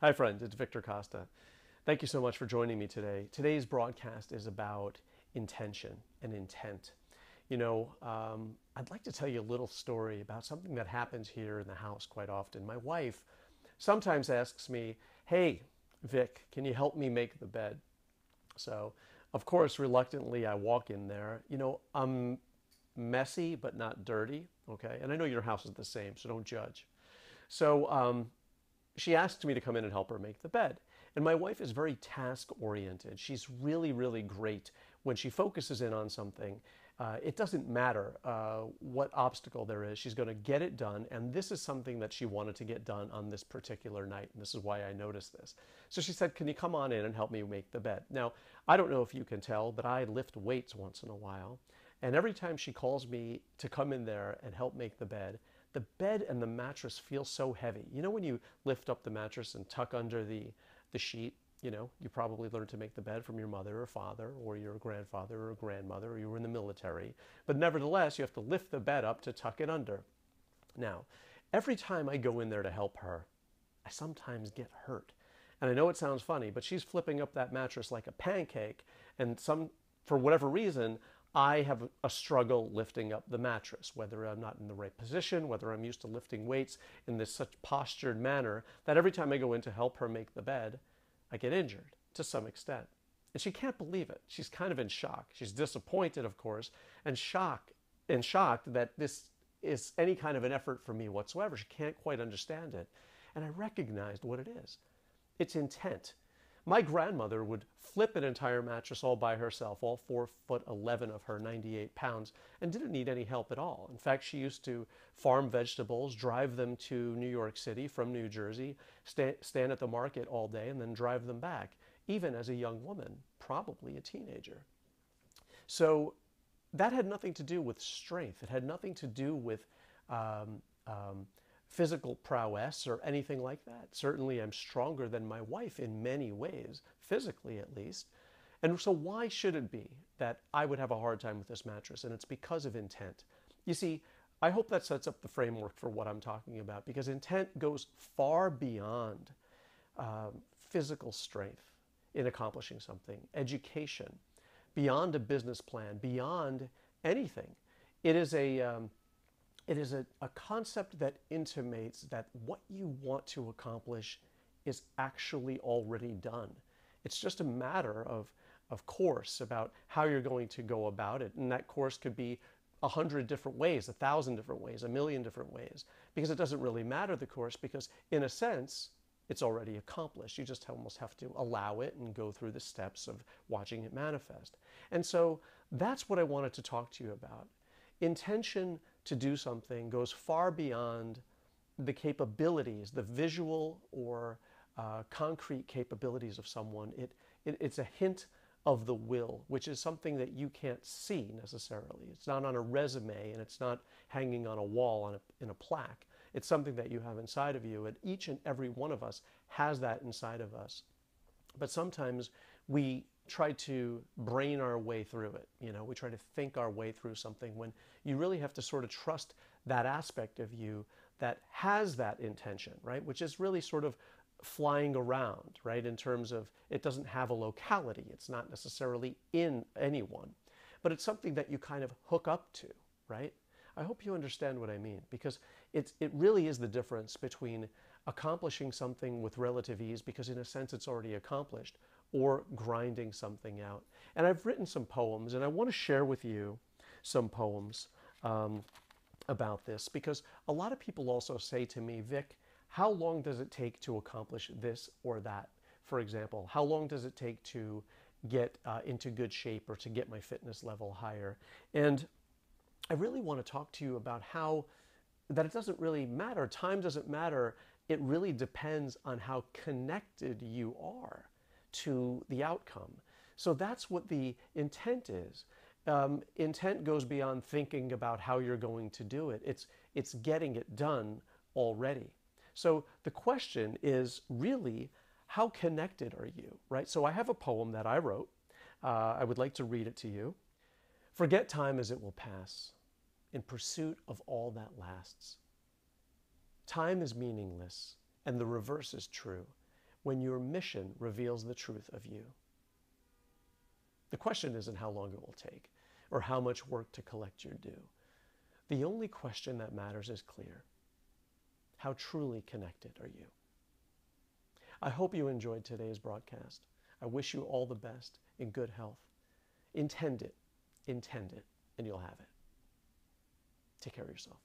Hi, friends. It's Victor Costa. Thank you so much for joining me today. Today's broadcast is about intention and intent. I'd like to tell you a little story about something that happens here in the house quite often. My wife sometimes asks me, "Hey, Vic, can you help me make the bed?" So, of course, reluctantly, I walk in there. I'm messy but not dirty, okay? And I know your house is the same, so don't judge. So, she asked me to come in and help her make the bed. And my wife is very task oriented. She's really, really great when she focuses in on something. It doesn't matter what obstacle there is, she's going to get it done. And this is something that she wanted to get done on this particular night. And this is why I noticed this. So she said, "Can you come on in and help me make the bed?" Now, I don't know if you can tell, but I lift weights once in a while. And every time she calls me to come in there and help make the bed and the mattress feel so heavy. You know, when you lift up the mattress and tuck under the sheet, you probably learned to make the bed from your mother or father or your grandfather or grandmother, or you were in the military. But nevertheless, you have to lift the bed up to tuck it under. Now, every time I go in there to help her, I sometimes get hurt. And I know it sounds funny, but she's flipping up that mattress like a pancake, and for whatever reason, I have a struggle lifting up the mattress, whether I'm not in the right position, whether I'm used to lifting weights in this such postured manner that every time I go in to help her make the bed, I get injured to some extent. And she can't believe it. She's kind of in shock. She's disappointed, of course, and shocked that this is any kind of an effort for me whatsoever. She can't quite understand it. And I recognized what it is. It's intent. My grandmother would flip an entire mattress all by herself, all 4'11" of her 98 pounds, and didn't need any help at all. In fact, she used to farm vegetables, drive them to New York City from New Jersey, stand at the market all day, and then drive them back, even as a young woman, probably a teenager. So that had nothing to do with strength. It had nothing to do with um, um, physical prowess or anything like that. Certainly, I'm stronger than my wife in many ways, physically at least. And so, why should it be that I would have a hard time with this mattress? And it's because of intent. You see, I hope that sets up the framework for what I'm talking about, because intent goes far beyond physical strength in accomplishing something, education, beyond a business plan, beyond anything. It is a concept that intimates that what you want to accomplish is actually already done. It's just a matter of course about how you're going to go about it. And that course could be 100 different ways, 1,000 different ways, 1,000,000 different ways, because it doesn't really matter the course, because in a sense, it's already accomplished. You just almost have to allow it and go through the steps of watching it manifest. And so that's what I wanted to talk to you about. Intention to do something goes far beyond the capabilities, the visual or concrete capabilities of someone. It's a hint of the will, which is something that you can't see necessarily. It's not on a resume, and it's not hanging on a wall in a plaque. It's something that you have inside of you, and each and every one of us has that inside of us. But sometimes we try to brain our way through it. We try to think our way through something, when you really have to sort of trust that aspect of you that has that intention, right? Which is really sort of flying around, right? In terms of, it doesn't have a locality. It's not necessarily in anyone, but it's something that you kind of hook up to, right? I hope you understand what I mean, because it really is the difference between accomplishing something with relative ease, because in a sense it's already accomplished, or grinding something out. And I've written some poems, and I want to share with you some poems about this, because a lot of people also say to me, "Vic, how long does it take to accomplish this or that?" For example, how long does it take to get into good shape, or to get my fitness level higher? And I really want to talk to you about how that it doesn't really matter. Time doesn't matter. It really depends on how connected you are to the outcome. So that's what the intent is. Intent goes beyond thinking about how you're going to do it. It's getting it done already. So the question is really, how connected are you, right? So I have a poem that I wrote. I would like to read it to you. Forget time as it will pass, in pursuit of all that lasts. Time is meaningless, and the reverse is true. when your mission reveals the truth of you. The question isn't how long it will take or how much work to collect your due. The only question that matters is clear. How truly connected are you? I hope you enjoyed today's broadcast. I wish you all the best in good health. Intend it, and you'll have it. Take care of yourself.